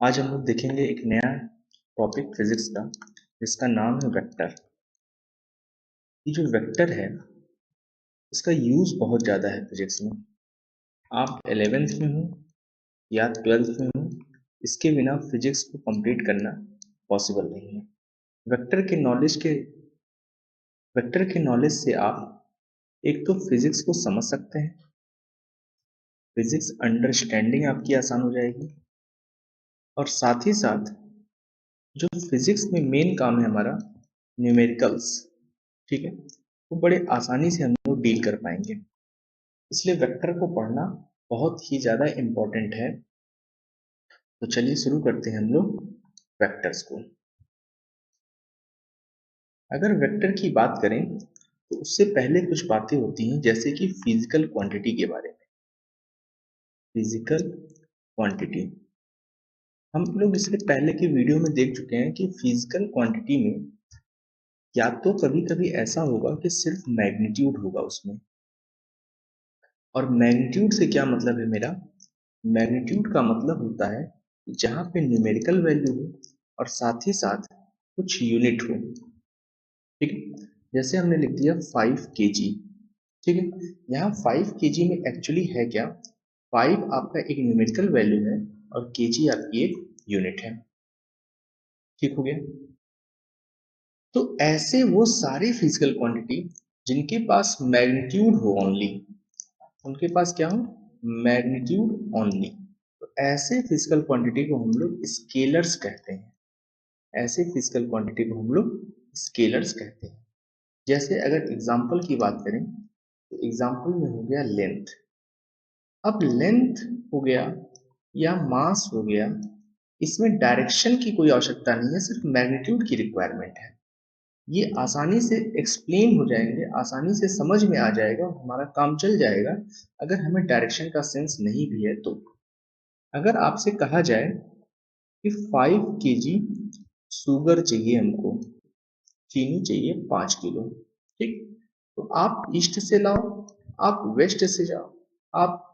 आज हम लोग देखेंगे एक नया टॉपिक फिजिक्स का जिसका नाम है वेक्टर। ये जो वेक्टर है इसका यूज बहुत ज़्यादा है फिजिक्स में। आप 11th में हो या 12th में हो, इसके बिना फिजिक्स को कंप्लीट करना पॉसिबल नहीं है। वेक्टर के नॉलेज के वेक्टर के नॉलेज से आप एक तो फिजिक्स को समझ सकते हैं, फिजिक्स अंडरस्टैंडिंग आपकी आसान हो जाएगी, और साथ ही साथ जो फिजिक्स में मेन काम है हमारा न्यूमेरिकल्स, ठीक है, वो बड़े आसानी से हम लोग डील कर पाएंगे। इसलिए वेक्टर को पढ़ना बहुत ही ज़्यादा इम्पोर्टेंट है। तो चलिए शुरू करते हैं हम लोग वेक्टर्स को। अगर वेक्टर की बात करें तो उससे पहले कुछ बातें होती हैं, जैसे कि फिजिकल क्वांटिटी के बारे में। फिजिकल क्वांटिटी हम लोग इससे पहले के वीडियो में देख चुके हैं कि फिजिकल क्वांटिटी में या तो कभी कभी ऐसा होगा कि सिर्फ मैग्नीट्यूड होगा उसमें। और मैग्नीट्यूड से क्या मतलब है मेरा? मैग्नीट्यूड का मतलब होता है जहां पे न्यूमेरिकल वैल्यू हो और साथ ही साथ कुछ यूनिट हो। ठीक है, जैसे हमने लिख दिया 5 kg। ठीक है, यहाँ 5 kg में एक्चुअली है क्या? 5 आपका एक न्यूमेरिकल वैल्यू है और kg आपकी एक यूनिट है। ठीक हो गया? तो ऐसे वो सारे फिजिकल क्वांटिटी जिनके पास मैग्नीट्यूड हो ओनली, उनके पास क्या हो? Magnitude only. तो ऐसे फिजिकल क्वांटिटी को हम लोग स्केलर्स कहते हैं। ऐसे फिजिकल क्वांटिटी को हम लोग स्केलर्स कहते हैं। जैसे अगर एग्जांपल की बात करें तो एग्जांपल में हो गया लेंथ। अब लेंथ हो गया या मास हो गया, इसमें डायरेक्शन की कोई आवश्यकता नहीं है, सिर्फ मैग्नीट्यूड की रिक्वायरमेंट है। ये आसानी से एक्सप्लेन हो जाएंगे, आसानी से समझ में आ जाएगा और हमारा काम चल जाएगा अगर हमें डायरेक्शन का सेंस नहीं भी है तो। अगर आपसे कहा जाए कि 5 kg शुगर चाहिए हमको, चीनी चाहिए 5 किलो, ठीक, तो आप ईस्ट से लाओ, आप वेस्ट से जाओ, आप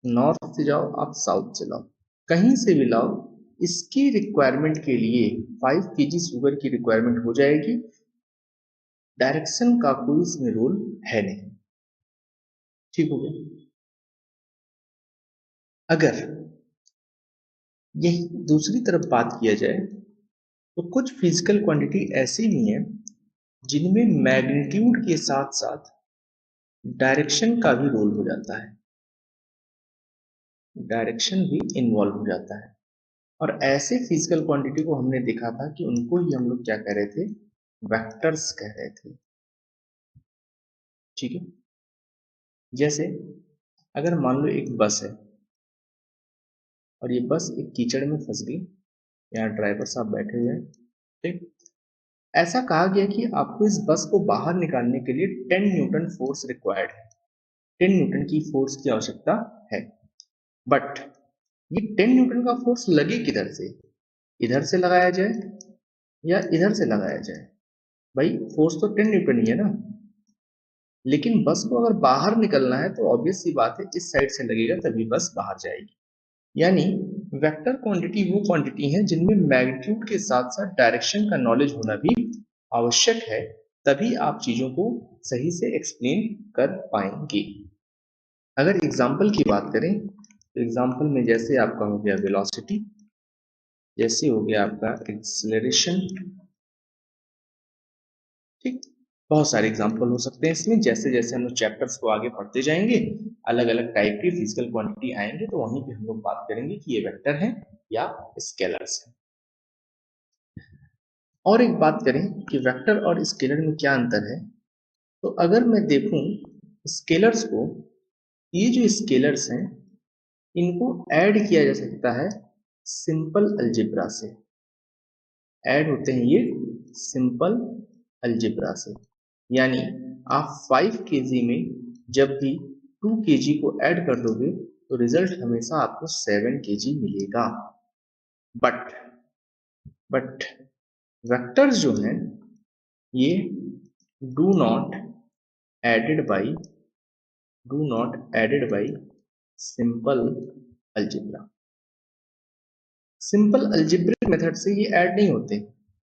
नॉर्थ से जाओ, आप साउथ से लाओ, कहीं से भी लाओ, इसकी रिक्वायरमेंट के लिए 5 kg शुगर की रिक्वायरमेंट हो जाएगी। डायरेक्शन का कोई इसमें रोल है नहीं। ठीक हो गया? अगर यही दूसरी तरफ बात किया जाए तो कुछ फिजिकल क्वांटिटी ऐसी भी हैं जिनमें मैग्नीट्यूड के साथ साथ डायरेक्शन का भी रोल हो जाता है, डायरेक्शन भी इन्वॉल्व हो जाता है। और ऐसे फिजिकल क्वांटिटी को हमने देखा था कि उनको ही हम लोग क्या कह रहे थे? वेक्टर्स कह रहे थे। ठीक है, जैसे अगर मान लो एक बस है और ये बस एक कीचड़ में फंस गई, यहाँ ड्राइवर साहब बैठे हुए हैं, ठीक, ऐसा कहा गया कि आपको इस बस को बाहर निकालने के लिए 10 न्यूटन फोर्स रिक्वायर्ड है, 10 न्यूटन की फोर्स की आवश्यकता है। बट ये 10 न्यूटन का फोर्स लगे किधर से? इधर से लगाया जाए या इधर से लगाया जाए? भाई फोर्स तो 10 न्यूटन ही है ना। लेकिन बस को अगर बाहर निकलना है तो ऑब्वियस सी बात है इस साइड से लगेगा तभी बस बाहर जाएगी। यानी वेक्टर क्वांटिटी वो क्वांटिटी है जिनमें मैग्नीट्यूड के साथ साथ डायरेक्शन का नॉलेज होना भी आवश्यक है, तभी आप चीजों को सही से एक्सप्लेन कर पाएंगे। अगर एग्जाम्पल की बात करें तो एग्जाम्पल में जैसे आपका हो गया वेलोसिटी, जैसे हो गया आपका एक्सेलरेशन, ठीक, बहुत सारे एग्जाम्पल हो सकते हैं इसमें। जैसे जैसे हम लोग चैप्टर्स को आगे पढ़ते जाएंगे अलग अलग टाइप की फिजिकल क्वांटिटी आएंगे तो वहीं पे हम लोग बात करेंगे कि ये वेक्टर है या स्केलर्स है। और एक बात करें कि वेक्टर और स्केलर में क्या अंतर है, तो अगर मैं देखूं स्केलर्स को, ये जो स्केलर्स हैं इनको ऐड किया जा सकता है सिंपल अलजेब्रा से। ऐड होते हैं ये सिंपल अलजेब्रा से। यानी आप 5 kg में जब भी 2 kg को ऐड कर दोगे तो रिजल्ट हमेशा आपको 7 kg मिलेगा। बट बट वेक्टर्स जो हैं ये do not added by simple algebra. Simple algebraic method से ये ऐड नहीं होते,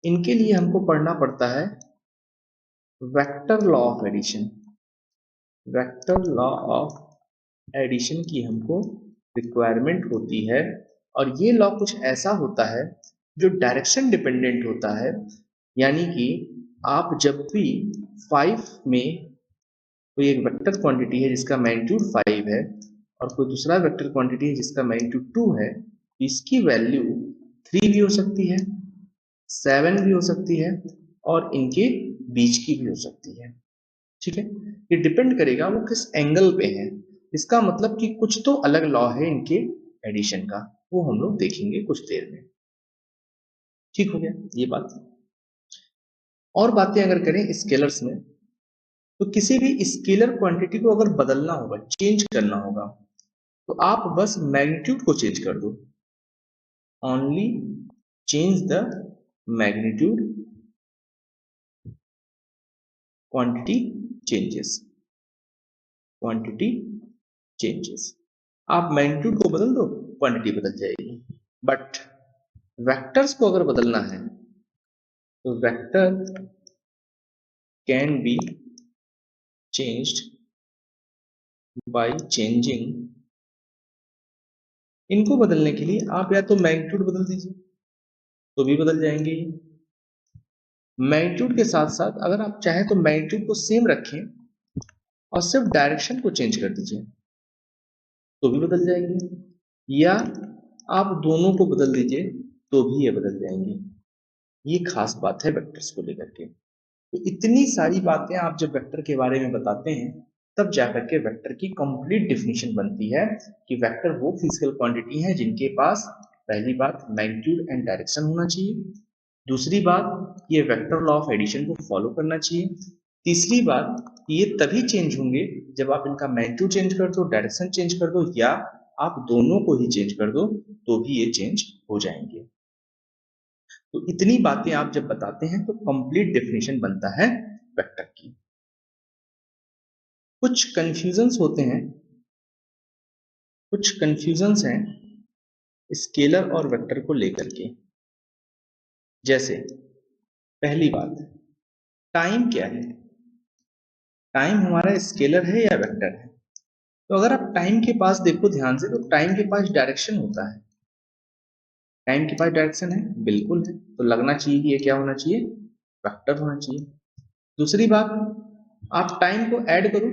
इनके लिए हमको पढ़ना पड़ता है vector law of addition. Vector law of addition की हमको रिक्वायरमेंट होती है, और ये लॉ कुछ ऐसा होता है जो डायरेक्शन डिपेंडेंट होता है। यानी कि आप जब भी 5 में कोई एक वेक्टर क्वांटिटी है जिसका मैग्नीट्यूड 5 है और कोई दूसरा वेक्टर क्वांटिटी है जिसका मैग्नीट्यूड 2 है, इसकी वैल्यू 3 भी हो सकती है, 7 भी हो सकती है, और इनके बीच की भी हो सकती है। ठीक है, ये डिपेंड करेगा वो किस एंगल पे है। इसका मतलब कि कुछ तो अलग लॉ है इनके एडिशन का, वो हम लोग देखेंगे कुछ देर में। ठीक हो गया ये बात। और बातें अगर करें स्केलर्स में, तो किसी भी स्केलर क्वांटिटी को अगर बदलना होगा, चेंज करना होगा, तो आप बस मैग्नीट्यूड को चेंज कर दो। Only change the magnitude, quantity changes, quantity changes. आप मैग्नीट्यूड को बदल दो, क्वांटिटी बदल जाएगी। बट वेक्टर्स को अगर बदलना है तो vector can be changed by changing. इनको बदलने के लिए आप या तो मैग्नीट्यूड बदल दीजिए तो भी बदल जाएंगे। मैग्नीट्यूड के साथ साथ अगर आप चाहें तो मैग्नीट्यूड को सेम रखें और सिर्फ डायरेक्शन को चेंज कर दीजिए तो भी बदल जाएंगे, या आप दोनों को बदल दीजिए तो भी ये बदल जाएंगे। ये खास बात है वेक्टर्स को लेकर के। तो इतनी सारी बातें आप जब वेक्टर के बारे में बताते हैं तब जाकर के वेक्टर की कंप्लीट डेफिनेशन बनती है कि वेक्टर वो फिजिकल क्वांटिटी हैं जिनके पास, पहली बात, मैग्नीट्यूड एंड डायरेक्शन होना चाहिए। दूसरी बात, ये वेक्टर लॉ ऑफ एडिशन को फॉलो करना चाहिए। तीसरी बात, ये तभी चेंज होंगे जब आप इनका मैग्नीट्यूड चेंज कर दो, डायरेक्शन चेंज कर दो, या आप दोनों को ही चेंज कर दो तो भी ये चेंज हो जाएंगे। तो इतनी बातें आप जब बताते हैं तो कंप्लीट डेफिनेशन बनता है वेक्टर की। कुछ कंफ्यूजन्स होते हैं, कुछ कंफ्यूजन्स हैं स्केलर और वेक्टर को लेकर के। जैसे पहली बात, टाइम क्या है? टाइम हमारा स्केलर है या वेक्टर है? तो अगर आप टाइम के पास देखो ध्यान से, तो टाइम के पास डायरेक्शन होता है। टाइम के पास डायरेक्शन है, बिल्कुल है, तो लगना चाहिए कि ये क्या होना चाहिए, वेक्टर होना चाहिए। दूसरी बात, आप टाइम को ऐड करो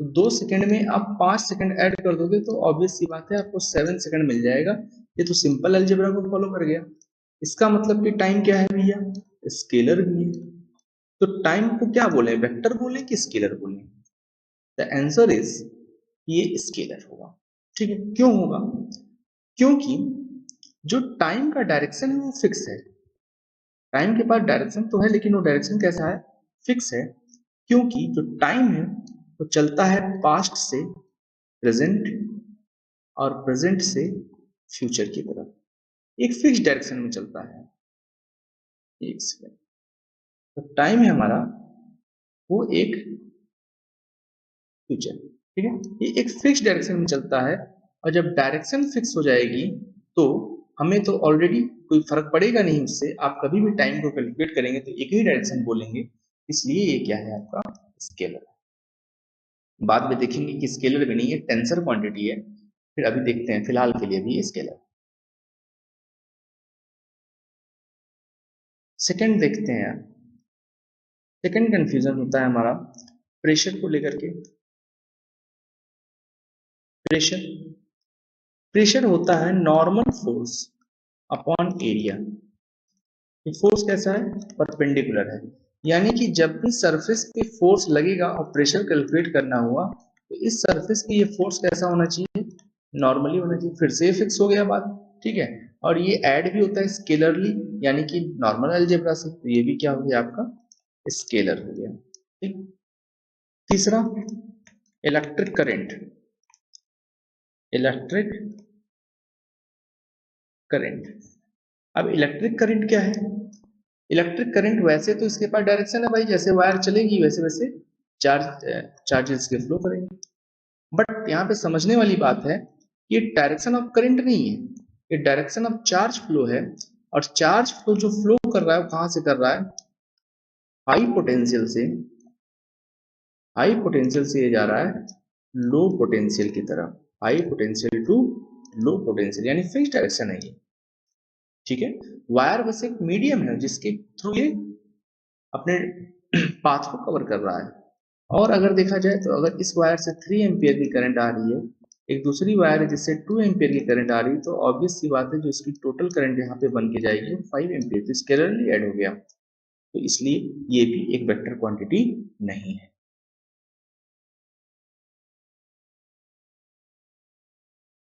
तो 2 सेकंड में आप 5 सेकंड ऐड कर दोगे तो ऑब्वियस सी बात है आपको 7 सेकंड मिल जाएगा। ये तो सिंपल अलजेब्रा को फॉलो कर गया। इसका मतलब कि टाइम क्या है भैया, स्केलर भी है। तो टाइम को क्या बोले, वेक्टर बोले कि स्केलर बोले? द आंसर इज ये स्केलर होगा। ठीक है, क्यों होगा? क्योंकि जो टाइम का डायरेक्शन है वो फिक्स है। टाइम के पास डायरेक्शन तो है लेकिन वो डायरेक्शन कैसा है, फिक्स है। क्योंकि जो टाइम है वो चलता है पास्ट से प्रेजेंट और प्रेजेंट से फ्यूचर की तरफ, एक फिक्स डायरेक्शन में चलता है। एक सेकेंड, तो टाइम है हमारा वो एक फ्यूचर, ठीक है, ये एक फिक्स डायरेक्शन में चलता है। और जब डायरेक्शन फिक्स हो जाएगी तो हमें तो ऑलरेडी कोई फर्क पड़ेगा नहीं उससे। आप कभी भी टाइम को कैलकुलेट करेंगे तो एक ही डायरेक्शन बोलेंगे, इसलिए ये क्या है, आपका स्केलर। बाद में देखेंगे कि स्केलर भी नहीं है, टेंसर क्वांटिटी है। फिर अभी देखते हैं, फिलहाल के लिए भी स्केलर। सेकंड देखते हैं यार, सेकंड कंफ्यूजन होता है हमारा प्रेशर को लेकर के। प्रेशर, प्रेशर होता है नॉर्मल फोर्स अपॉन एरिया। ये फोर्स कैसा है, परपेंडिकुलर है। यानी कि जब भी सरफेस पे फोर्स लगेगा और प्रेशर कैलकुलेट करना हुआ तो इस सरफेस पे ये फोर्स कैसा होना चाहिए, नॉर्मली होना चाहिए। फिर से फिक्स हो गया बात, ठीक है। और ये ऐड भी होता है स्केलरली, यानी कि नॉर्मल अलजेब्रा से, तो ये भी क्या हो गया, आपका स्केलर हो गया। ठीक। तीसरा, इलेक्ट्रिक करंट। इलेक्ट्रिक करंट, अब इलेक्ट्रिक करंट क्या है? इलेक्ट्रिक करंट वैसे तो इसके पास डायरेक्शन है भाई, जैसे वायर चलेगी वैसे वैसे चार्जेस के फ्लो करेंगे। बट यहाँ पे समझने वाली बात है, ये डायरेक्शन ऑफ करंट नहीं है, ये डायरेक्शन ऑफ चार्ज फ्लो है, और चार्ज फ्लो जो फ्लो कर रहा है वो कहां से कर रहा है, हाई पोटेंशियल से, हाई पोटेंशियल से ये जा रहा है लो पोटेंशियल की तरफ, high potential to low potential, यानी फिक्स डायरेक्शन है ये। ठीक है, वायर बस एक मीडियम है जिसके थ्रू ये अपने पाथ को कवर कर रहा है। और अगर देखा जाए तो अगर इस वायर से 3 एम्पियर की करंट आ रही है, एक दूसरी वायर है जिससे 2 एम्पियर की करंट आ रही है, तो ऑब्वियस सी बात है जो इसकी टोटल करंट यहाँ पे बन के जाएगी वो 5 एम्पियर, तो स्केलरली ऐड हो गया, तो इसलिए ये भी एक वेक्टर क्वांटिटी नहीं है।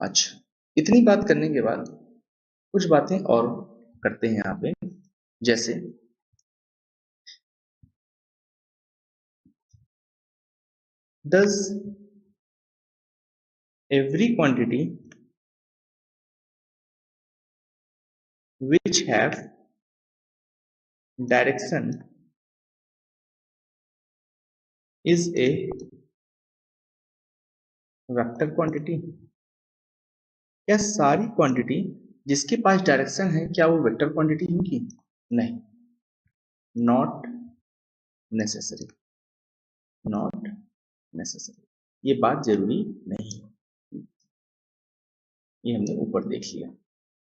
अच्छा, इतनी बात करने के बाद कुछ बातें और करते हैं यहाँ पे, जैसे does every quantity which have direction is a vector quantity, क्या सारी क्वांटिटी जिसके पास डायरेक्शन है क्या वो वेक्टर क्वांटिटी होगी? नहीं, नॉट नेसेसरी, नॉट नेसेसरी, ये बात जरूरी नहीं, ये हमने ऊपर देख लिया।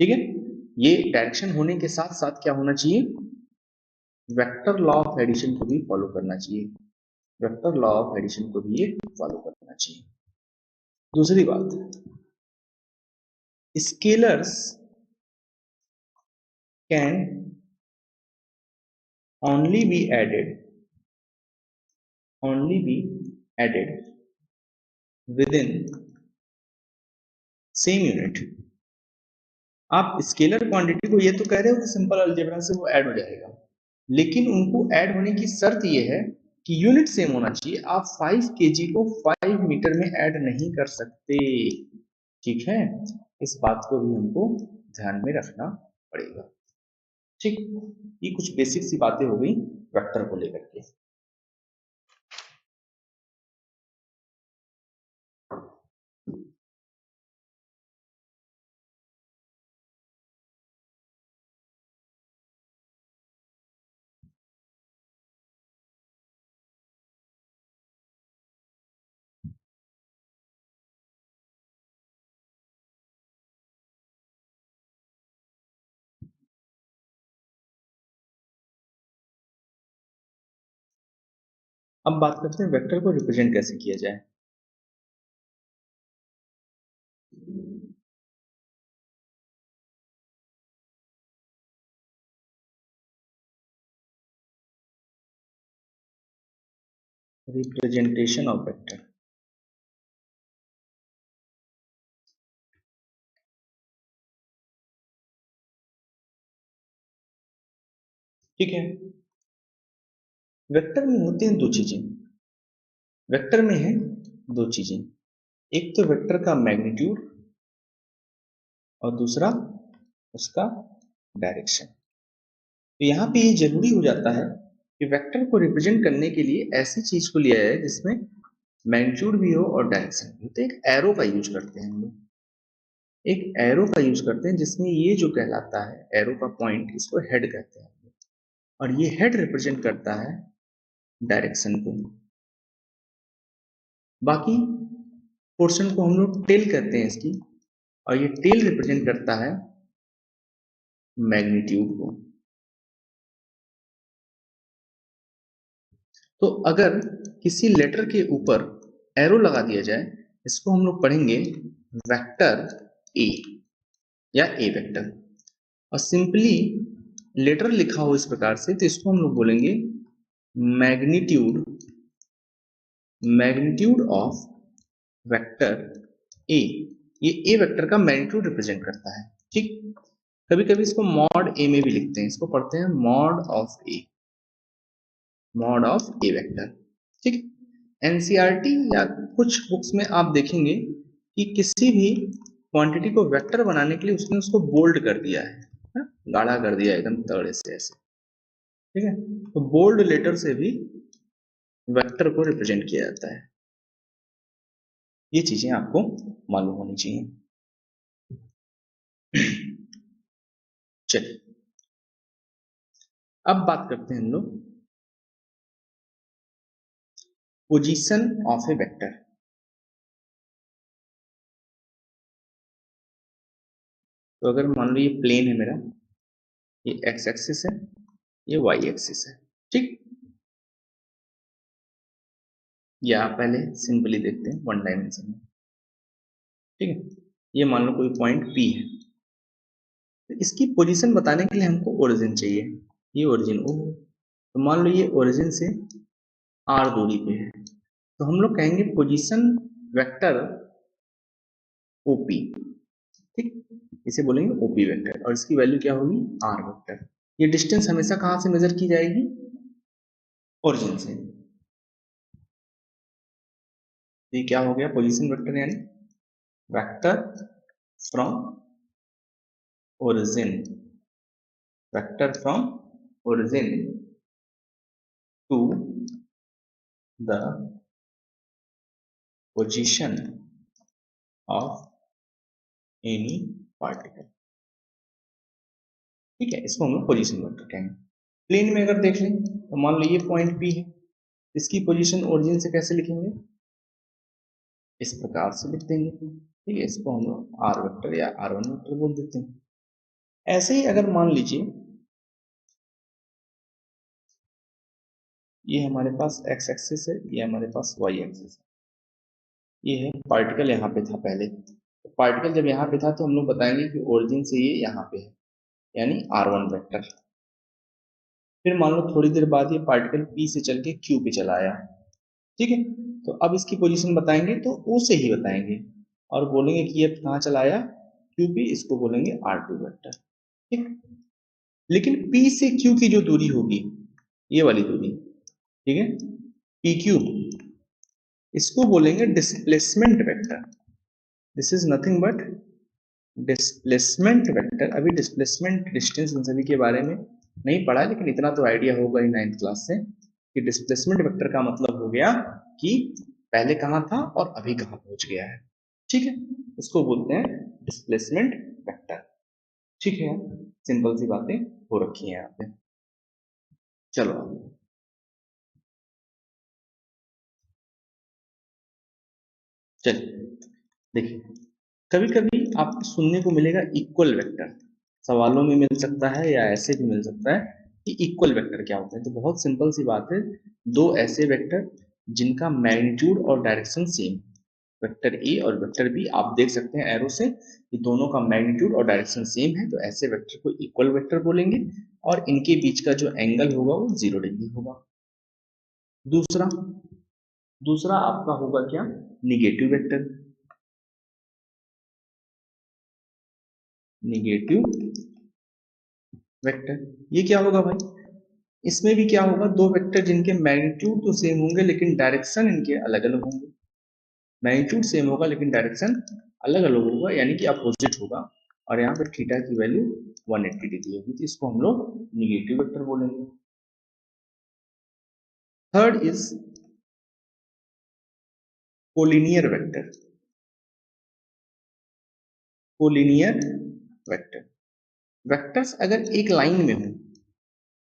ठीक है, ये डायरेक्शन होने के साथ साथ क्या होना चाहिए, वेक्टर लॉ ऑफ एडिशन को भी फॉलो करना चाहिए, वेक्टर लॉ ऑफ एडिशन को भी ये फॉलो करना चाहिए। दूसरी बात, scalars can only be added, only be added within same unit। आप स्केलर क्वांटिटी को ये तो कह रहे हो कि सिंपल अलजेब्रा से वो ऐड हो जाएगा, लेकिन उनको ऐड होने की शर्त ये है कि यूनिट सेम होना चाहिए। आप 5 kg को 5 मीटर में ऐड नहीं कर सकते। ठीक है, इस बात को भी हमको ध्यान में रखना पड़ेगा। ठीक, ये कुछ बेसिक सी बातें हो गई वेक्टर को लेकर के। अब बात करते हैं वेक्टर को रिप्रेजेंट कैसे किया जाए। रिप्रेजेंटेशन ऑफ वेक्टर, ठीक है, वेक्टर में होते हैं दो चीजें, वेक्टर में है दो चीजें, एक तो वेक्टर का मैग्नीट्यूड और दूसरा उसका डायरेक्शन। तो यहाँ पे ये जरूरी हो जाता है कि वेक्टर को रिप्रेजेंट करने के लिए ऐसी चीज को लिया है जिसमें मैग्नीट्यूड भी हो और डायरेक्शन भी हो। तो एक एरो का यूज करते हैं हम लोग, एक एरो का यूज करते हैं जिसमें ये जो कहलाता है एरो का पॉइंट, इसको हेड कहते हैं, और ये हेड रिप्रेजेंट करता है डायरेक्शन को, बाकी पोर्शन को हम लोग टेल कहते हैं इसकी, और ये टेल रिप्रेजेंट करता है मैग्नीट्यूड को। तो अगर किसी लेटर के ऊपर एरो लगा दिया जाए, इसको हम लोग पढ़ेंगे वेक्टर ए या ए वेक्टर, और सिंपली लेटर लिखा हो इस प्रकार से तो इसको हम लोग बोलेंगे magnitude, magnitude of vector A. ये ए वेक्टर का मैग्नीट्यूड रिप्रेजेंट करता है। ठीक, कभी कभी इसको मॉड ए में भी लिखते हैं, इसको पढ़ते हैं mod of A, mod of A vector. ठीक, एनसीईआरटी या कुछ बुक्स में आप देखेंगे कि किसी भी क्वांटिटी को वेक्टर बनाने के लिए उसने उसको बोल्ड कर दिया है, गाढ़ा कर दिया एकदम तगड़े से ऐसे। ठीक है, तो बोल्ड लेटर से भी वेक्टर को रिप्रेजेंट किया जाता है। ये चीजें आपको मालूम होनी चाहिए। चलिए अब बात करते हैं हम लोग पोजीशन ऑफ ए वेक्टर। तो अगर मान लो ये प्लेन है मेरा, ये एक्स एक्सिस है, ये वाई एक्सिस है, ठीक। या पहले सिंपली देखते हैं वन डायमेंशन में, ठीक है। ये मान लो कोई पॉइंट पी है, तो इसकी पोजीशन बताने के लिए हमको ओरिजिन चाहिए। ये ओरिजिन ओ, तो मान लो ये ओरिजिन से आर दूरी पे है, तो हम लोग कहेंगे पोजीशन वेक्टर ओपी, ठीक। इसे बोलेंगे ओपी वेक्टर और इसकी वैल्यू क्या होगी, आर वेक्टर। ये डिस्टेंस हमेशा कहां से मेजर की जाएगी, ओरिजिन से। ये क्या हो गया पोजीशन वेक्टर, यानी vector from origin, vector from origin to the position of any particle, ठीक है। इसको हम लोग पोजीशन वेक्टर कहेंगे। प्लेन में अगर देख लें तो मान लो ये पॉइंट पी है, इसकी पोजीशन ओरिजिन से कैसे लिखेंगे, इस प्रकार से लिख देंगे, ठीक है। इसको हम लोग आर वेक्टर या आर वन वेक्टर बोल देते हैं। ऐसे ही अगर मान लीजिए ये हमारे पास एक्स एक्सिस है, ये हमारे पास वाई एक्सिस है, ये है पार्टिकल यहाँ पे था पहले, तो पार्टिकल जब यहाँ पे था तो हम लोग बताएंगे कि ओरिजिन से ये यहाँ पे है, यानी R1 वेक्टर। फिर मान लो थोड़ी देर बाद ये पार्टिकल P से चल के Q पे चला आया, ठीक है। तो अब इसकी पोजीशन बताएंगे तो O से ही बताएंगे और बोलेंगे कि ये कहाँ चला आया, Q पे, इसको बोलेंगे R2 वेक्टर, ठीक। लेकिन P से Q की जो दूरी होगी, ये वाली दूरी, ठीक है, PQ, इसको बोलेंगे displacement vector. This is nothing but displacement vector. अभी डिस्प्लेसमेंट डिस्टेंस इन सभी के बारे में नहीं पढ़ा, लेकिन इतना तो आइडिया होगा ही 9th क्लास से कि डिस्प्लेसमेंट वेक्टर का मतलब हो गया कि पहले कहां था और अभी कहां पहुंच गया है, ठीक है। इसको बोलते हैं डिस्प्लेसमेंट वेक्टर, ठीक है। सिंपल सी बातें हो रखी हैं यहाँ पे। चलो चलिए देखिए, कभी कभी आपको सुनने को मिलेगा इक्वल वेक्टर, सवालों में मिल सकता है या ऐसे भी मिल सकता है कि इक्वल वेक्टर क्या होता है। तो बहुत सिंपल सी बात है, दो ऐसे वेक्टर जिनका मैग्नीट्यूड और डायरेक्शन सेम, वेक्टर ए और वेक्टर बी, आप देख सकते हैं एरो से कि दोनों का मैग्नीट्यूड और डायरेक्शन सेम है, तो ऐसे वेक्टर को इक्वल वेक्टर बोलेंगे और इनके बीच का जो एंगल होगा वो 0 डिग्री होगा। दूसरा दूसरा आपका होगा क्या, निगेटिव वेक्टर। निगेटिव वेक्टर ये क्या होगा भाई, इसमें भी क्या होगा, दो वेक्टर जिनके मैग्नीट्यूड तो सेम होंगे लेकिन डायरेक्शन इनके अलग अलग होंगे। मैग्नीट्यूड सेम होगा लेकिन डायरेक्शन अलग अलग होगा, यानी कि अपोजिट होगा, और यहाँ पे थीटा की वैल्यू 180 डिग्री होगी, तो इसको हम लोग निगेटिव वेक्टर बोलेंगे। Third is collinear vector. Collinear vector, vectors अगर एक लाइन में हो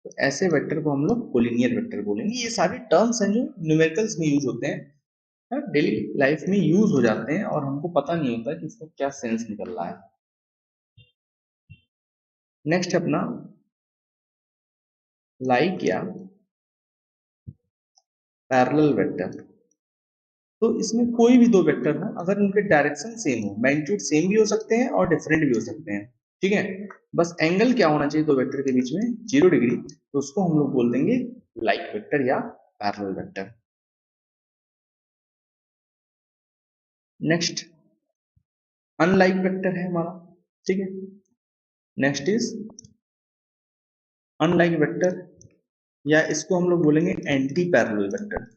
तो ऐसे वेक्टर को हम लोग कोलिनियर वेक्टर बोलेंगे। ये सारे टर्म्स हैं जो न्यूमेरिकल्स में यूज होते हैं, डेली लाइफ में यूज हो जाते हैं और हमको पता नहीं होता कि इसका क्या सेंस निकल रहा है। नेक्स्ट अपना लाइक या पैरेलल वेक्टर। तो इसमें कोई भी दो वेक्टर हो, अगर उनके डायरेक्शन सेम हो, मैग्नीट्यूड सेम भी हो सकते हैं और डिफरेंट भी हो सकते हैं, ठीक है। बस एंगल क्या होना चाहिए दो वेक्टर के बीच में, 0 डिग्री, तो उसको हम लोग बोल देंगे लाइक वेक्टर या parallel vector. Next unlike vector है हमारा, ठीक है। नेक्स्ट इज अनलाइक वेक्टर, या इसको हम लोग बोलेंगे anti parallel vector.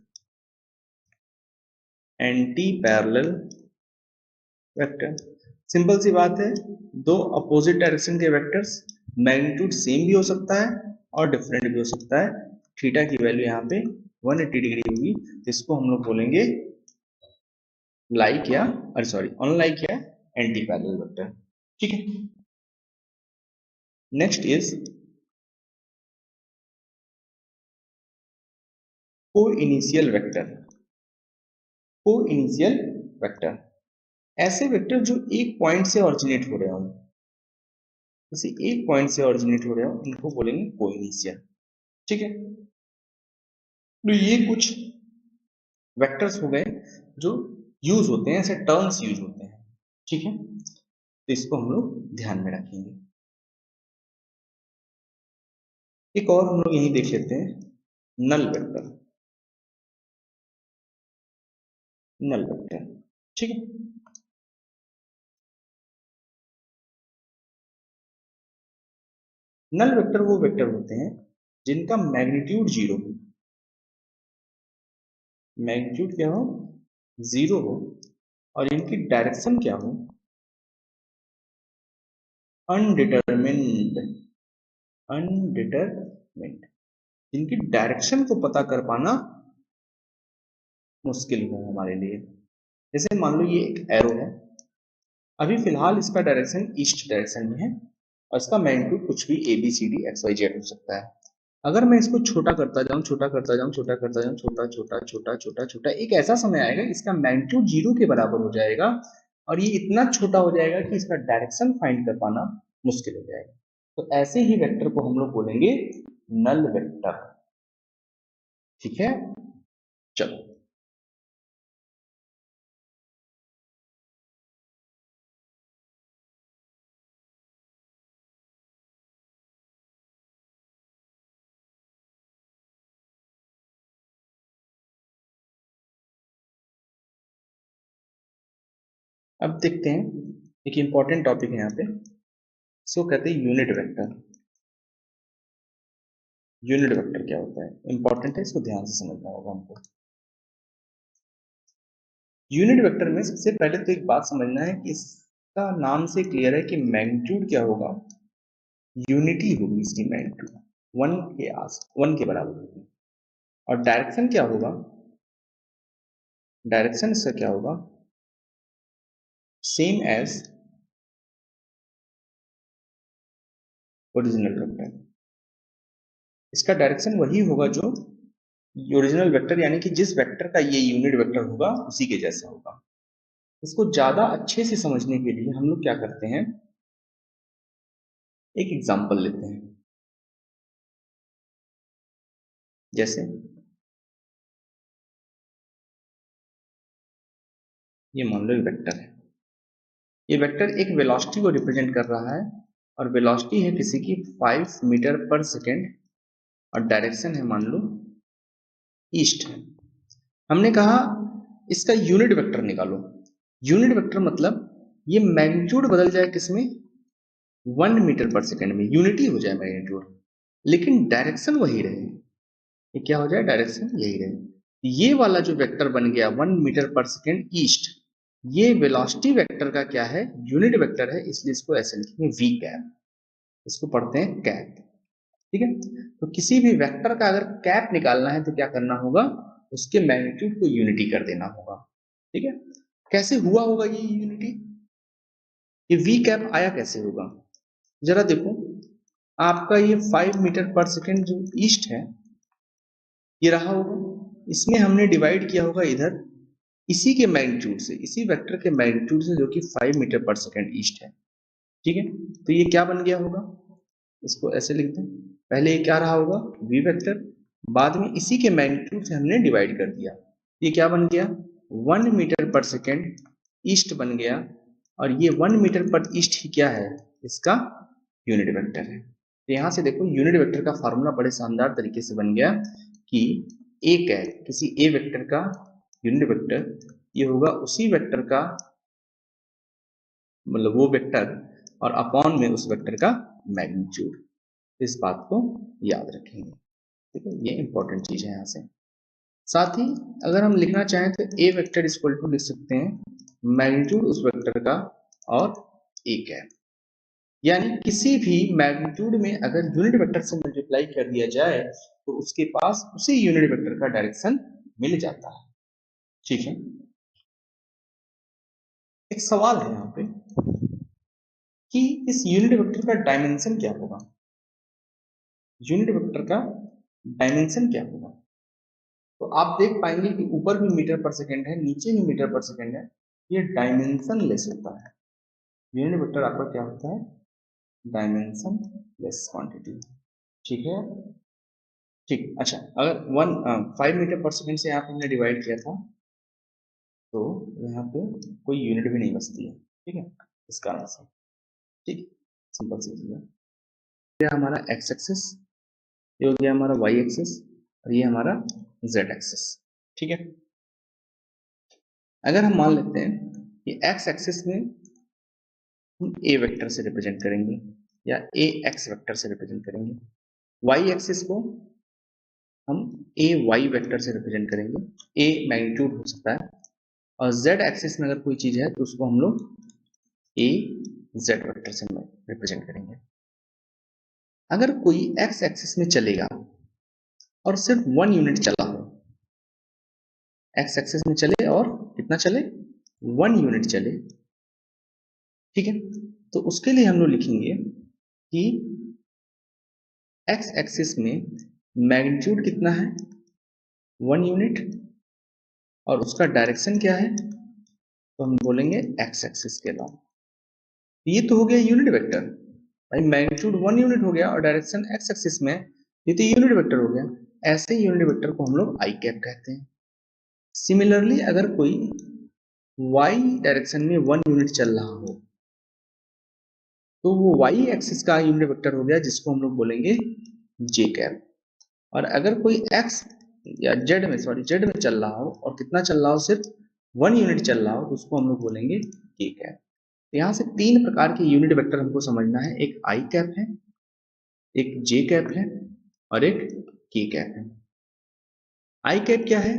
Anti parallel vector, simple सी बात है, दो अपोजिट डायरेक्शन के वेक्टर्स, मैग्नीट्यूड सेम भी हो सकता है और डिफरेंट भी हो सकता है, थीटा की वैल्यू यहाँ पे 180 डिग्री होगी, जिसको हम लोग बोलेंगे लाइक या अरे सॉरी अनलाइक या एंटी पैरेलल वेक्टर, ठीक है। नेक्स्ट इज को इनिशियल वेक्टर। को इनिशियल वेक्टर ऐसे वेक्टर जो एक पॉइंट से ऑरिजिनेट हो रहे हो, किसी एक पॉइंट से ऑरिजिनेट हो रहे हो, इनको बोलेंगे को इनिशियल। ठीक है, तो ये कुछ वेक्टर्स हो गए जो यूज होते हैं, ऐसे टर्म्स यूज होते हैं। ठीक है, तो इसको हम लोग ध्यान में रखेंगे। एक और हम लोग यही देख लेते हैं, नल वेक्टर। नल वेक्टर, ठीक है। नल वेक्टर वो वेक्टर होते हैं जिनका मैग्नीट्यूड जीरो हो। मैग्नीट्यूड क्या हो? जीरो हो। और इनकी डायरेक्शन क्या हो? अनडिटरमिन्ड। अनडिटरमिन्ड, इनकी डायरेक्शन को पता कर पाना मुश्किल हो हमारे लिए। जैसे मान लो ये एक एरो है, अभी फिलहाल इसका डायरेक्शन ईस्ट डायरेक्शन में है और इसका मैग्नीट्यूड कुछ भी A B C D X Y Z हो सकता है। अगर मैं इसको छोटा करता जाऊं, छोटा करता जाऊं, छोटा करता जाऊं, छोटा छोटा छोटा छोटा छोटा, एक ऐसा समय आएगा इसका मैग्नीट्यूड जीरो के बराबर हो जाएगा और ये इतना छोटा हो जाएगा कि इसका डायरेक्शन फाइंड कर पाना मुश्किल हो जाएगा। तो ऐसे ही वेक्टर को हम लोग बोलेंगे नल वेक्टर। ठीक है, चलो अब देखते हैं, एक इंपॉर्टेंट टॉपिक है यहाँ पे, इसको कहते हैं यूनिट वेक्टर। यूनिट वेक्टर क्या होता है, इंपॉर्टेंट है, इसको ध्यान से समझना होगा हमको। यूनिट वेक्टर में सबसे पहले तो एक बात समझना है कि इसका नाम से क्लियर है कि मैग्नीट्यूड क्या होगा, यूनिटी होगी इसकी मैग्नीट्यूड, वन के बराबर होगी। और डायरेक्शन क्या होगा, डायरेक्शन इसका क्या होगा, सेम एज ओरिजिनल वेक्टर। इसका डायरेक्शन वही होगा जो ओरिजिनल वेक्टर, यानी कि जिस वेक्टर का ये यूनिट वेक्टर होगा उसी के जैसा होगा। इसको ज्यादा अच्छे से समझने के लिए हम लोग क्या करते हैं, एक एग्जांपल लेते हैं। जैसे ये मान लो एक वेक्टर है, ये वेक्टर एक वेलोसिटी को रिप्रेजेंट कर रहा है और वेलोसिटी है किसी की 5 मीटर पर सेकेंड और डायरेक्शन है मान लो ईस्ट है। हमने कहा इसका यूनिट वेक्टर निकालो। यूनिट वेक्टर मतलब ये मैग्नीट्यूड बदल जाए किसमें, 1 मीटर पर सेकेंड में, यूनिटी हो जाए मैग्नीट्यूड, लेकिन डायरेक्शन वही रहे। ये क्या हो जाए, डायरेक्शन यही रहे। ये वाला जो वेक्टर बन गया 1 मीटर पर सेकेंड ईस्ट, ये वेलोसिटी वेक्टर का क्या है, यूनिट वेक्टर है, इसलिए इसको ऐसे लिखेंगे वी कैप। इसको पढ़ते हैं कैप। ठीक है, तो किसी भी वेक्टर का अगर कैप निकालना है तो क्या करना होगा, उसके मैग्नीट्यूड को यूनिटी कर देना होगा। ठीक है, कैसे हुआ होगा ये यूनिटी, ये वी कैप आया कैसे होगा, जरा देखो। आपका ये 5 मीटर पर सेकेंड जो ईस्ट है ये रहा होगा, इसमें हमने डिवाइड किया होगा इधर इसी के मैग्नीट्यूड से, इसी वेक्टर के मैग्नीट्यूड से, जो कि 5 मीटर पर सेकेंड ईस्ट है। ठीक है, तो ये क्या बन गया होगा, इसको ऐसे लिख दें। पहले ये क्या रहा होगा, वी वेक्टर, बाद में इसी के मैग्नीट्यूड से हमने डिवाइड कर दिया, ये क्या बन गया, 1 मीटर पर सेकेंड ईस्ट बन गया। और ये 1 मीटर पर ईस्ट ही क्या है, इसका यूनिट वेक्टर है। तो यहां से देखो यूनिट वेक्टर का फॉर्मूला बड़े शानदार तरीके से बन गया कि ए कैप, किसी ए वेक्टर का यूनिट वेक्टर ये होगा उसी वेक्टर का, मतलब वो वेक्टर और अपॉन में उस वेक्टर का मैग्नीट्यूड। इस बात को याद रखेंगे। ठीक है, ये इंपॉर्टेंट चीज है यहाँ से। साथ ही अगर हम लिखना चाहें तो ए वेक्टर इक्वल टू लिख सकते हैं मैग्नीट्यूड उस वेक्टर का और ए कैप, यानी किसी भी मैग्नीट्यूड में अगर यूनिट वेक्टर से मल्टीप्लाई कर दिया जाए तो उसके पास उसी यूनिट वेक्टर का डायरेक्शन मिल जाता है। ठीक है, एक सवाल है यहाँ पे, कि इस यूनिट वेक्टर का डायमेंशन क्या होगा। यूनिट वेक्टर का डायमेंशन क्या होगा, तो आप देख पाएंगे कि ऊपर भी मीटर पर सेकेंड है, नीचे भी मीटर पर सेकेंड है, ये डायमेंशन लेस होता है। यूनिट वेक्टर आपका क्या होता है, डायमेंशन लेस क्वांटिटी। ठीक है, ठीक। अच्छा, अगर 5 मीटर पर सेकेंड से यहाँ पे हमने डिवाइड किया था, तो यहाँ पे कोई यूनिट भी नहीं बचती है। ठीक है, इस कारण से। ठीक, सिंपल सी चीज है। ये हमारा एक्स एक्सिस, ये हो गया हमारा वाई एक्सिस, और ये हमारा जेड एक्सिस। ठीक है, अगर हम मान लेते हैं कि एक्स एक्सिस में हम ए वेक्टर से रिप्रेजेंट करेंगे या ए एक्स वेक्टर से रिप्रेजेंट करेंगे, वाई एक्सिस को हम ए वाई वेक्टर से रिप्रेजेंट करेंगे, ए मैग्नीट्यूड हो सकता है, और जेड एक्सिस में अगर कोई चीज है तो उसको हम लोग ए जेड वेक्टर से रिप्रेजेंट करेंगे। अगर कोई एक्स एक्सिस में चलेगा और सिर्फ 1 यूनिट चला हो, एक्स एक्सिस में चले और कितना चले, 1 यूनिट चले, ठीक है, तो उसके लिए हम लोग लिखेंगे कि एक्स एक्सिस में मैग्नीट्यूड कितना है, 1 यूनिट, और उसका डायरेक्शन क्या है, तो हम बोलेंगे एक्स एक्सिस के अलावा। ये तो हो गया यूनिट वेक्टर, भाई मैग्नीट्यूड 1 यूनिट हो गया और डायरेक्शन एक्स एक्सिस में, ये तो यूनिट वेक्टर हो गया। ऐसे यूनिट वेक्टर को हम लोग आई कैप कहते हैं। सिमिलरली अगर कोई वाई डायरेक्शन में 1 यूनिट चल रहा हो, तो वो वाई एक्सिस का यूनिट वेक्टर हो गया, जिसको हम लोग बोलेंगे जे कैप। और अगर कोई एक्स या जेड में चल रहा हो और कितना चल रहा हो, सिर्फ 1 यूनिट चल रहा हो, तो उसको हम लोग बोलेंगे के कैप। तो यहाँ से 3 प्रकार के यूनिट वेक्टर हमको समझना है, एक आई कैप है, एक जे कैप है, और एक के कैप है। आई कैप क्या है,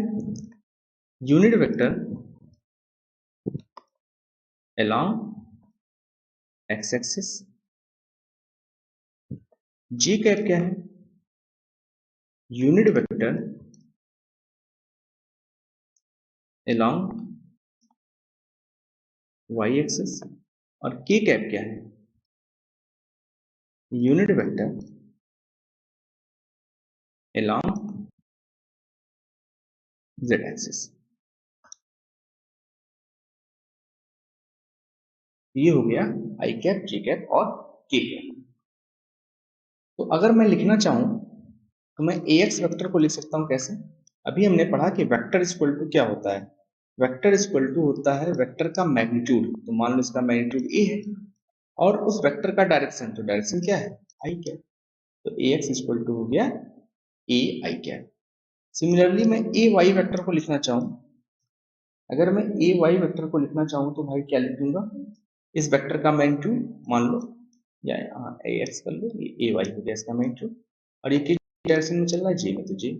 unit vector along X axis. J cap क्या है, unit vector along Y axis. और के कैप क्या है, unit vector along Z axis. ये हो गया आई कैप, जे कैप और के कैप। तो अगर मैं लिखना चाहूं तो मैं ए एक्स वेक्टर को लिख सकता हूं कैसे। अभी हमने पढ़ा कि वेक्टर इक्वल टू क्या होता है, वेक्टर इक्वल टू होता है वेक्टर का मैग्नीट्यूड। तो मान लो इसका मैग्नीट्यूड ए है, और उस वेक्टर का डायरेक्शन, तो डायरेक्शन क्या है, आई कैप। तो ए एक्स इक्वल टू हो गया ए आई कैप। सिमिलरली मैं ए वाई वेक्टर को लिखना चाहूं, अगर मैं ए वाई वेक्टर को लिखना चाहूं तो भाई क्या लिख दूंगा, इस वेक्टर का मैग्नीट्यूड मान लो, या ए एक्स कर लो, ये ए वाई हो गया इसका मैग्नीट्यूड, और ये किस डायरेक्शन में चल रहा है, जे में, तो जे।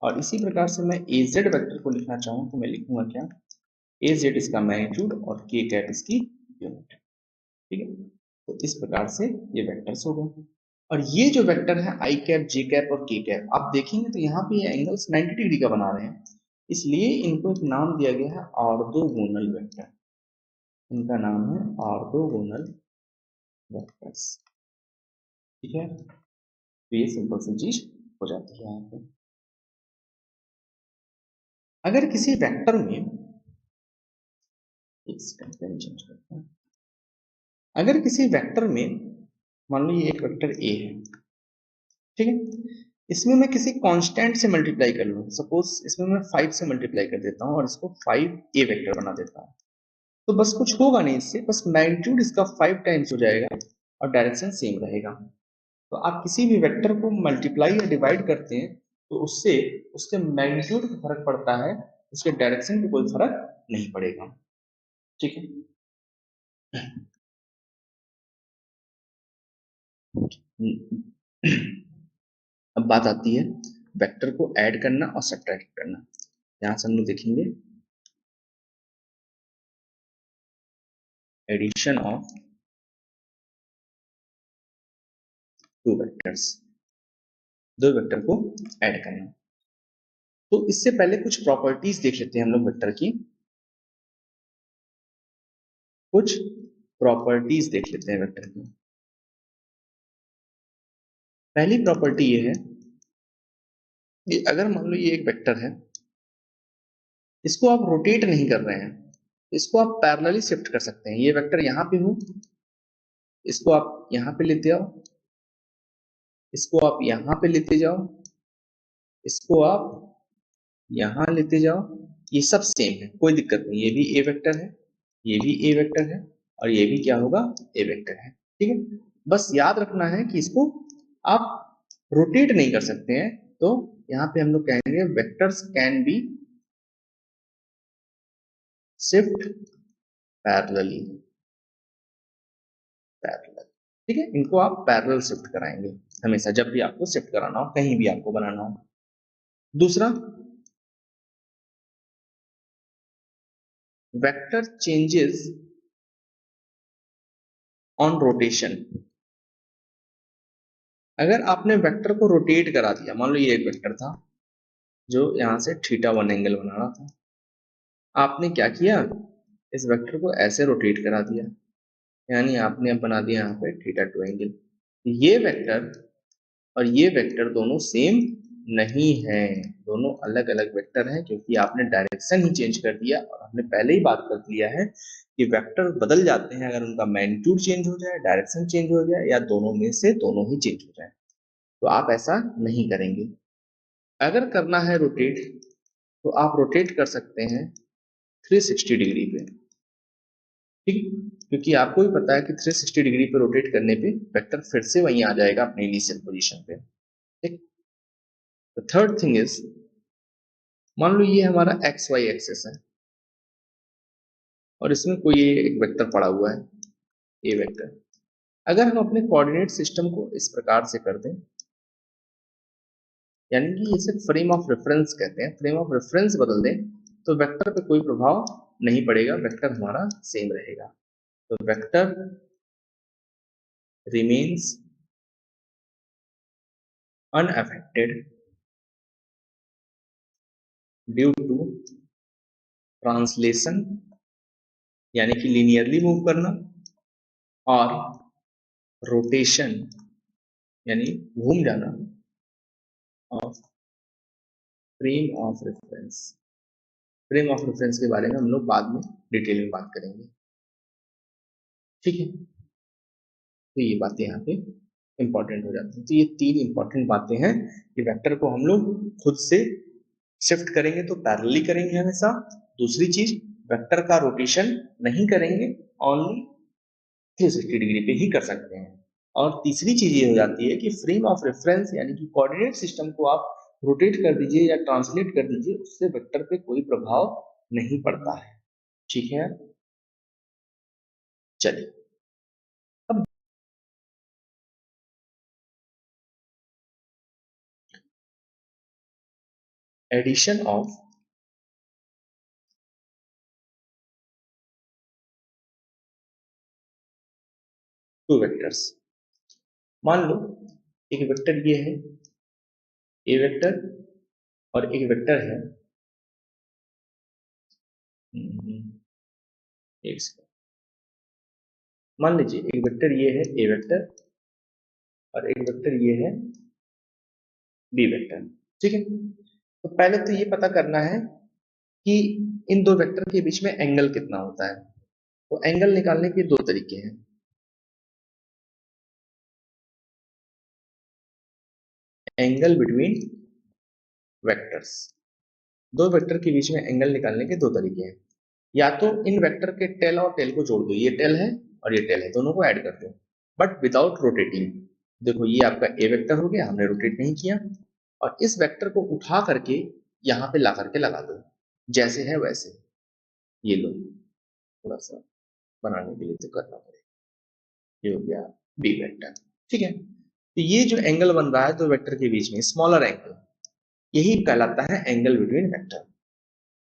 और इसी प्रकार से मैं ए जेड वेक्टर को लिखना चाहूँ तो मैं लिखूंगा क्या, ए जेड इसका मैग्नीट्यूड और के कैप इसकी यूनिट। ठीक है, तो इस प्रकार से ये वेक्टर्स हो गए। और ये जो वेक्टर है आई कैप, जे कैप और के कैप, आप देखेंगे तो यहाँ पे ये एंगल्स 90 डिग्री का बना रहे हैं, इसलिए इनको एक नाम दिया गया है ऑर्थोगोनल वेक्टर। इनका नाम है ऑर्थोगोनल वेक्टर्स। ठीक है, तो ये सिंपल सी चीज हो जाती है यहाँ पे। अगर किसी वेक्टर में, एक सेकंड पेन चेंज करते हैं, अगर किसी वेक्टर में मान लो ये एक वेक्टर ए है, ठीक है, इसमें मैं किसी कांस्टेंट से मल्टीप्लाई कर लूँ, सपोज इसमें मैं 5 से मल्टीप्लाई कर देता हूँ और इसको 5 ए वेक्टर बना देता हूँ, तो बस कुछ होगा नहीं इससे, बस मैग्नीट्यूड इसका 5 टाइम्स हो जाएगा और डायरेक्शन सेम रहेगा। तो आप किसी भी वेक्टर को मल्टीप्लाई या डिवाइड करते हैं तो उससे उसके मैग्नीट्यूड पे फर्क पड़ता है, उसके डायरेक्शन पे कोई फर्क नहीं पड़ेगा। ठीक है, अब बात आती है वेक्टर को ऐड करना और सब्ट्रैक्ट करना। यहां से हम लोग देखेंगे एडिशन ऑफ टू वेक्टर्स, दो वेक्टर को ऐड करना। तो इससे पहले कुछ प्रॉपर्टीज देख लेते हैं हम लोग वेक्टर की। कुछ प्रॉपर्टीज देख लेते हैं वेक्टर की। पहली प्रॉपर्टी ये है कि अगर मान लो ये एक वेक्टर है, इसको आप रोटेट नहीं कर रहे हैं, इसको आप पैरेलली शिफ्ट कर सकते हैं। ये वेक्टर यहां पे हो, इसको आप यहां पे लेते आओ, इसको आप यहां पे लेते जाओ, इसको आप यहां लेते जाओ, ये सब सेम है, कोई दिक्कत नहीं। ये भी ए वेक्टर है, ये भी ए वेक्टर है, और ये भी क्या होगा, ए वेक्टर है। ठीक है, बस याद रखना है कि इसको आप रोटेट नहीं कर सकते हैं। तो यहां पे हम लोग कहेंगे vectors can be shift parallelly. Parallel, ठीक है, इनको आप पैरेलल शिफ्ट कराएंगे हमेशा, जब भी आपको शिफ्ट कराना हो, कहीं भी आपको बनाना हो। दूसरा, वेक्टर चेंजेस ऑन रोटेशन। अगर आपने वेक्टर को रोटेट करा दिया, मान लो ये एक वेक्टर था जो यहां से θ1 एंगल बना रहा था, आपने क्या किया, इस वेक्टर को ऐसे रोटेट करा दिया, यानी आपने अब बना दिया यहाँ पे θ2 एंगल। ये वेक्टर और ये वेक्टर दोनों सेम नहीं है, दोनों अलग अलग वेक्टर हैं, क्योंकि आपने डायरेक्शन ही चेंज कर दिया। और हमने पहले ही बात कर लिया है कि वेक्टर बदल जाते हैं अगर उनका मैग्नीट्यूड चेंज हो जाए, डायरेक्शन चेंज हो जाए, या दोनों में से दोनों ही चेंज हो जाए। तो आप ऐसा नहीं करेंगे। अगर करना है रोटेट, तो आप रोटेट कर सकते हैं 360 डिग्री पे, ठीक, क्योंकि आपको भी पता है कि 360 डिग्री पे रोटेट करने पे वेक्टर फिर से वहीं आ जाएगा अपने इनिशियल पोजीशन पे। ठीक, द थर्ड थिंग इज, मान लो ये हमारा एक्स वाई एक्सेस है और इसमें कोई एक वेक्टर पड़ा हुआ है, ए वेक्टर। अगर हम अपने कोऑर्डिनेट सिस्टम को इस प्रकार से कर दें, यानी कि इसे फ्रेम ऑफ रेफरेंस कहते हैं, फ्रेम ऑफ रेफरेंस बदल दें, तो वेक्टर पे कोई प्रभाव नहीं पड़ेगा, वेक्टर हमारा सेम रहेगा। तो vector remains unaffected due to translation, यानी कि लीनियरली मूव करना, और रोटेशन यानी घूम जाना, of frame of reference. Frame of reference के बारे में हम लोग बाद में डिटेल में बात करेंगे, ठीक है। तो ये बातें यहाँ पे इंपॉर्टेंट हो जाती हैं। तो ये तीन इंपॉर्टेंट बातें हैं कि वेक्टर को हम लोग खुद से शिफ्ट करेंगे तो पैरेलली करेंगे हमेशा। दूसरी चीज, वेक्टर का रोटेशन नहीं करेंगे, ओनली 360 डिग्री पे ही कर सकते हैं। और तीसरी चीज ये हो जाती है कि फ्रेम ऑफ रेफरेंस यानी कि कोऑर्डिनेट सिस्टम को आप रोटेट कर दीजिए या ट्रांसलेट कर दीजिए, उससे वेक्टर पे कोई प्रभाव नहीं पड़ता है, ठीक है। चलिए, अब एडिशन ऑफ टू वेक्टर्स। मान लो एक वेक्टर ये है ए वेक्टर, और एक वेक्टर है एक सेकंड, मान लीजिए एक वेक्टर ये है ए वेक्टर और एक वेक्टर ये है बी वेक्टर, ठीक है। तो पहले तो ये पता करना है कि इन दो वेक्टर के बीच में एंगल कितना होता है। तो एंगल निकालने के दो तरीके हैं। एंगल बिटवीन वेक्टर्स, दो वेक्टर के बीच में एंगल निकालने के दो तरीके हैं। या तो इन वेक्टर के टेल और टेल को जोड़ दो, ये टेल है और ये टेल है, दोनों को ऐड कर दो, बट विदाउट रोटेटिंग। देखो ये आपका ए वेक्टर हो गया, हमने रोटेट नहीं किया, और इस वेक्टर को उठा करके यहाँ पे ला करके लगा दो, जैसे है वैसे। ये लो, थोड़ा सा बनाने के लिए तो करना पड़ेगा। ये हो गया बी वेक्टर, ठीक है। तो ये जो एंगल बन रहा है दो वेक्टर के बीच में, स्मॉलर एंगल, यही कहलाता है एंगल बिटवीन वेक्टर।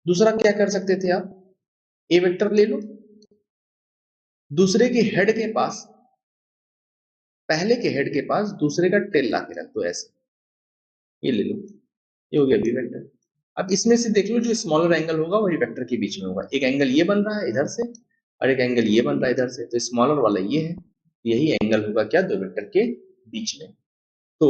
दूसरा क्या कर सकते थे आप, ए वेक्टर ले लो, दूसरे के हेड के पास, पहले के हेड के पास दूसरे का टेल ला के रख दो ऐसे, ये ले लो, ये हो गया बी वेक्टर। अब इसमें से देख लो जो स्मॉलर एंगल होगा वही वेक्टर के बीच में होगा। एक एंगल ये बन रहा है इधर से, और एक एंगल ये बन रहा है इधर से, तो स्मॉलर वाला ये है, यही एंगल होगा क्या, दो वेक्टर के बीच में। तो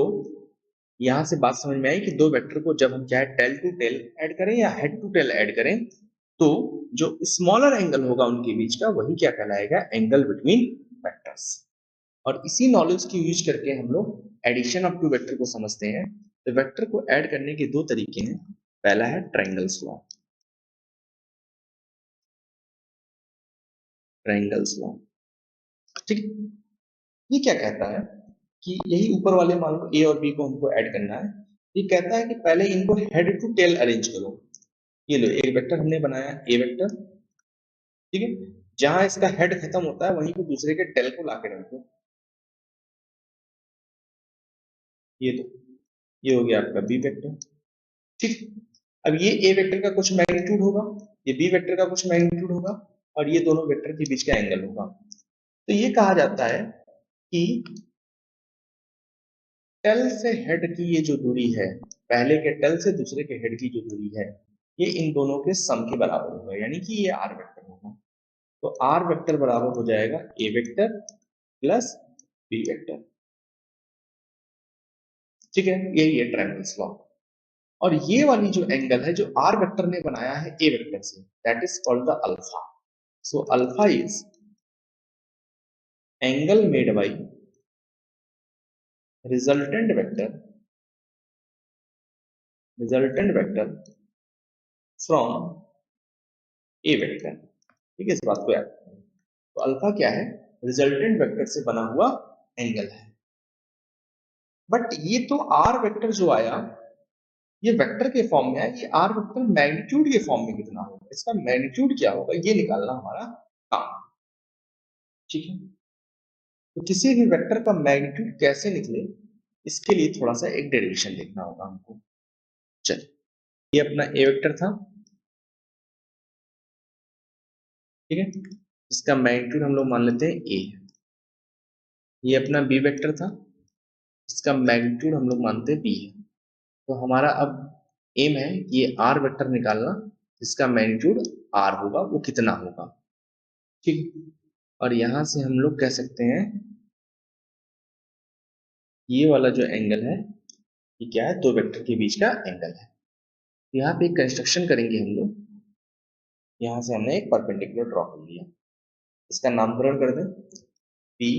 यहां से बात समझ में आई कि दो वेक्टर को जब हम चाहे टेल टू टेल ऐड करें या हेड टू टेल ऐड करें, तो जो स्मॉलर एंगल होगा उनके बीच का वही क्या कहलाएगा, एंगल बिटवीन वेक्टर्स। और इसी नॉलेज की यूज करके हम लोग एडिशन ऑफ टू वेक्टर को समझते हैं। तो वेक्टर को ऐड करने के दो तरीके हैं। पहला है ट्रायंगल्स लॉ। ट्रायंगल्स लॉ, ठीक है। ये क्या कहता है कि यही ऊपर वाले मान लो ए और बी को हमको ऐड करना है। ये कहता है कि पहले इनको हेड टू टेल अरेंज करो। ये लो एक वेक्टर हमने बनाया ए वेक्टर, ठीक है। जहां इसका हेड खत्म होता है वहीं पे दूसरे के टेल को लाके रख दो। ये तो ये हो गया आपका बी वेक्टर, ठीक। अब ये ए वेक्टर का कुछ मैग्नीट्यूड होगा, ये बी वेक्टर का कुछ मैग्नीट्यूड होगा, और ये दोनों वेक्टर के बीच का एंगल होगा। तो ये कहा जाता है कि टेल से हेड की ये जो दूरी है, पहले के टेल से दूसरे के हेड की जो दूरी है, ये इन दोनों के सम के बराबर होगा, यानी कि ये आर वेक्टर होगा। तो आर वेक्टर बराबर हो जाएगा ए वेक्टर प्लस बी वेक्टर, ठीक है। यही है ट्रायंगल्स लॉ। और ये वाली जो एंगल है जो आर वेक्टर ने बनाया है ए वेक्टर से, that is called the alpha. So alpha is angle made by resultant vector, resultant vector from A vector, ठीक है। इस बात को याद रखना। तो अल्फा क्या है, रिजल्टेंट वेक्टर से बना हुआ एंगल है। बट ये तो आर वेक्टर जो आया, ये वेक्टर के फॉर्म में है, ये आर वेक्टर मैग्नीट्यूड के फॉर्म में कितना होगा, इसका मैग्नीट्यूड क्या होगा, ये निकालना हमारा काम, ठीक है। तो किसी भी वेक्टर का मैग्नीट्यूड कैसे निकले, इसके लिए थोड़ा सा एक डेरिवेशन देखना होगा हमको। चलिए, ये अपना ए वेक्टर था, ठीक है। इसका मैग्नीट्यूड हम लोग मान लेते हैं ए। ये अपना बी वेक्टर था, इसका मैग्नीट्यूड हम लोग मानते हैं बी है। तो हमारा अब एम है कि ये आर वेक्टर निकालना, इसका मैग्नीट्यूड आर होगा, वो कितना होगा, ठीक। और यहां से हम लोग कह सकते हैं ये वाला जो एंगल है, ये क्या है, दो वेक्टर के बीच का एंगल है। यहाँ पे एक कंस्ट्रक्शन करेंगे हम लोग। यहाँ से हमने एक परपेंडिकुलर ड्रॉ कर लिया, इसका नामकरण कर दें पी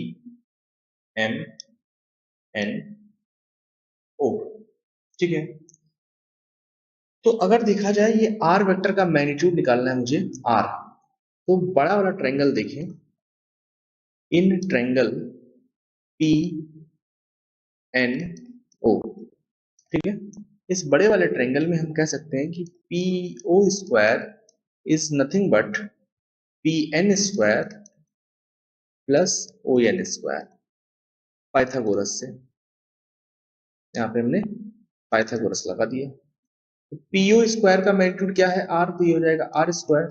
एम एन ओ, ठीक है। तो अगर देखा जाए ये आर वेक्टर का मैग्नीट्यूड निकालना है मुझे आर, तो बड़ा वाला ट्रायंगल देखें, in triangle P N O, ठीक है। इस बड़े वाले ट्रायंगल में हम कह सकते हैं कि P O square is nothing but P N square plus O N square, Pythagoras से। यहाँ पे हमने पाइथागोरस लगा दिया। तो पीओ स्क्वायर का मैग्नीट्यूड क्या है आर, तो ये हो जाएगा R square.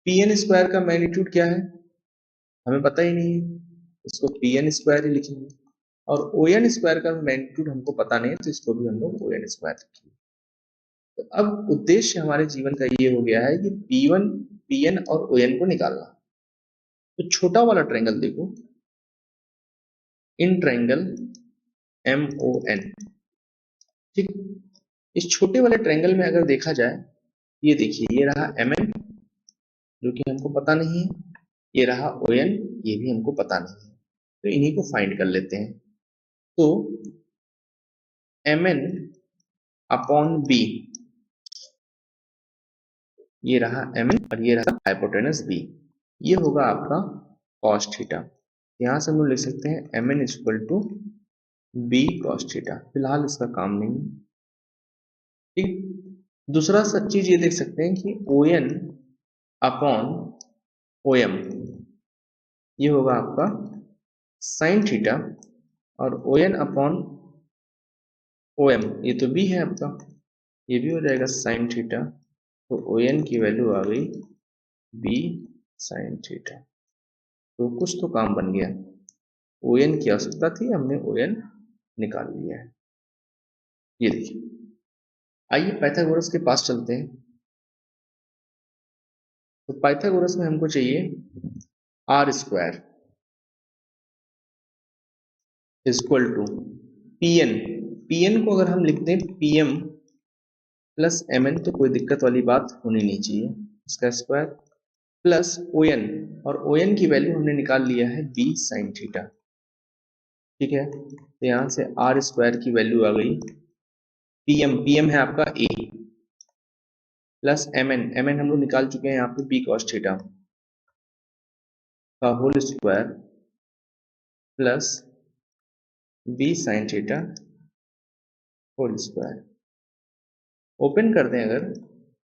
P N square का मैग्नीट्यूड क्या है हमें पता ही नहीं है, इसको पी एन स्क्वायर ही लिखेंगे। और ओ एन स्क्वायर का मैग्नीट्यूड हमको पता नहीं है, तो इसको भी हम लोग ओ एन स्क्वायर लिखेंगे। तो अब उद्देश्य हमारे जीवन का ये हो गया है कि पी वन पी एन और ओ एन को निकालना। तो छोटा वाला ट्रायंगल देखो, in triangle M O N, ठीक। इस छोटे वाले ट्रायंगल में अगर देखा जाए, ये देखिए ये रहा एम एन जो कि हमको पता नहीं है, ये रहा ओ एन, ये भी हमको पता नहीं है। तो इन्हीं को फाइंड कर लेते हैं। तो एम एन अपॉन बी, ये रहा एम एन और ये रहा हाइपोटेनस बी, ये होगा आपका कॉस थीटा। यहां से हम लोग लिख सकते हैं M N equal to B cos theta. फिलहाल इसका काम नहीं, ठीक। दूसरा सच चीज ये देख सकते हैं कि O N upon O M, ये होगा आपका साइन थीटा, और O N upon O M, ये तो बी है आपका, ये भी हो जाएगा साइन थीटा। तो ओ एन की वैल्यू आ गई बी साइन थीटा। तो कुछ तो काम बन गया, ओ एन की आवश्यकता थी, हमने ओ एन निकाल लिया है। ये देखिए, आइए पाइथागोरस के पास चलते हैं। तो पाइथागोरस में हमको चाहिए R square equal to PN. PN को अगर हम लिख दें पीएम प्लस एमएन तो कोई दिक्कत वाली बात होनी नहीं चाहिए, इसका स्क्वायर प्लस ओएन, और ओएन की वैल्यू हमने निकाल लिया है बी साइन थीटा। ठीक है, तो यहां से आर स्क्वायर की वैल्यू आ गई पीएम, पीएम है आपका ए, प्लस एमएन, एमएन हम लोग निकाल चुके हैं यहाँ पे बी कॉस थीटा का whole square plus B sine theta whole square. Open कर दें अगर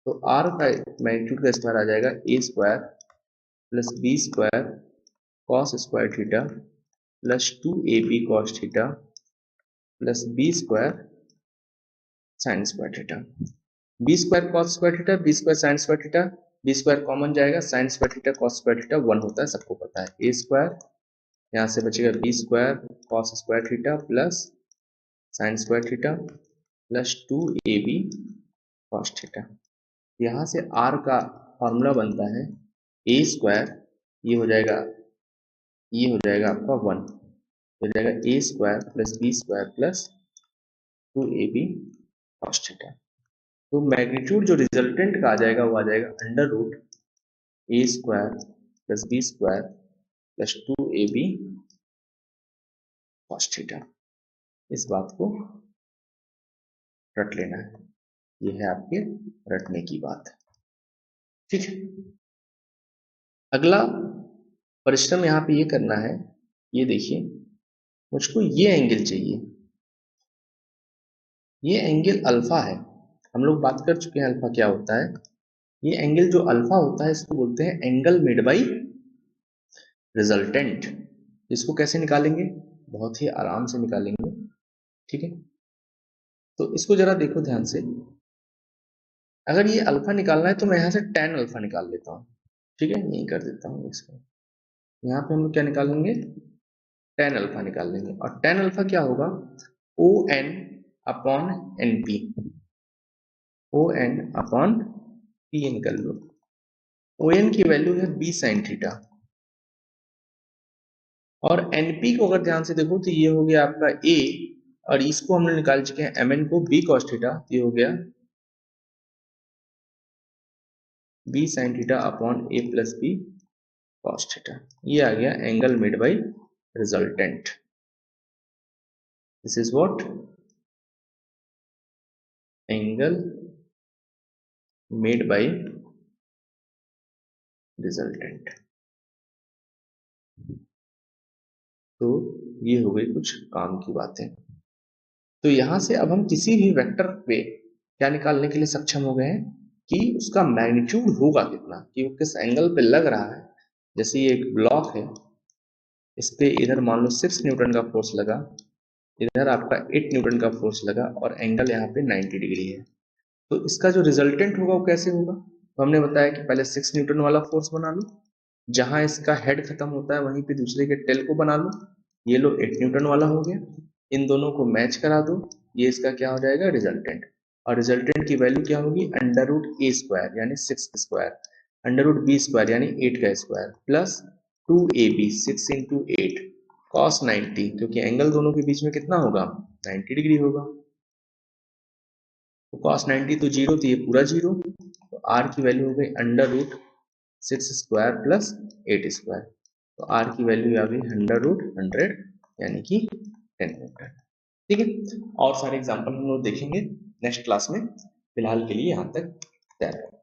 तो आर का मैग्नीट्यूड का स्क्वायर आ जाएगा A square plus B square cos square theta plus 2ab cos theta plus B square sine square theta. B square cos square theta, B square sine square theta, B square common जाएगा, sine square theta cos square theta 1 होता है, सबको पता है। ए square यहाँ से बचेगा B square cos square theta plus sine square theta plus 2ab cos theta. यहाँ से आर का फॉर्मूला बनता है ए स्क्वायर, ये हो जाएगा आपका 1, हो जाएगा A square plus B square plus 2ab cos theta. तो मैग्नीट्यूड जो रिजल्टेंट का आ जाएगा वो आ जाएगा under root A square plus B square plus 2ab cos theta. इस बात को रट लेना है, ये है आपके रटने की बात। ठीक है, अगला परिश्रम यहाँ पे ये करना है, ये देखिए मुझको ये एंगल चाहिए, ये एंगल अल्फा है, हम लोग बात कर चुके हैं अल्फा क्या होता है। ये एंगल जो अल्फा होता है इसको बोलते हैं एंगल मेड बाई रिजल्टेंट। इसको कैसे निकालेंगे, बहुत ही आराम से निकालेंगे। ठीक है, तो इसको जरा देखो ध्यान से, अगर ये अल्फा निकालना है तो मैं यहां से tan अल्फा निकाल लेता हूं। ठीक है, यही कर देता हूं इसको, यहाँ पे हम लोग क्या निकालेंगे, tan अल्फा निकाल लेंगे, और tan अल्फा क्या होगा O N upon N P, O N upon P निकल लो। ओ एन की वैल्यू है बी साइन थीटा, और एनपी को अगर ध्यान से देखो तो ये हो गया आपका ए, और इसको हमने निकाल चुके हैं एमएन को बी कॉस थीटा, ये हो गया बी साइन थीटा अपॉन ए प्लस बी कॉस थीटा। ये आ गया angle made by resultant. This is what angle made by resultant. तो ये हो गई कुछ काम की बातें। तो यहां से अब हम किसी भी वेक्टर पे क्या निकालने के लिए सक्षम हो गए हैं कि उसका मैग्नीट्यूड होगा कितना, कि वो किस एंगल पे लग रहा है। जैसे ये एक ब्लॉक है, इस पे इधर मान लो 6 न्यूटन का फोर्स लगा, इधर आपका 8 न्यूटन का फोर्स लगा, और एंगल यहाँ पे 90 डिग्री है। तो इसका जो रिजल्टेंट होगा वो कैसे होगा, तो हमने बताया कि पहले 6 न्यूटन वाला फोर्स बना लो, जहां इसका हेड खत्म होता है वहीं पे दूसरे के टेल को बना लो, ये लो 8 न्यूटन वाला हो गया, इन दोनों को मैच करा दो, ये इसका क्या हो जाएगा रिजल्टेंट। और रिजल्टेंट की वैल्यू क्या होगी अंडर रूट ए स्क्वायर यानी 6 square, under root B square यानी 8 का square, plus 2ab 6 into 8 cos 90, क्योंकि एंगल दोनों के बीच में कितना होगा 90 डिग्री होगा, तो कॉस 90 तो जीरो, तो ये पूरा जीरो, तो आर की वैल्यू हो गई under root 6 square plus 8 square, तो आर की वैल्यू आ गई अंडर रूट 100 यानी कि 10 न्यूटन। ठीक है, और सारे एग्जांपल हम लोग देखेंगे नेक्स्ट क्लास में, फिलहाल के लिए यहाँ तक तैयार।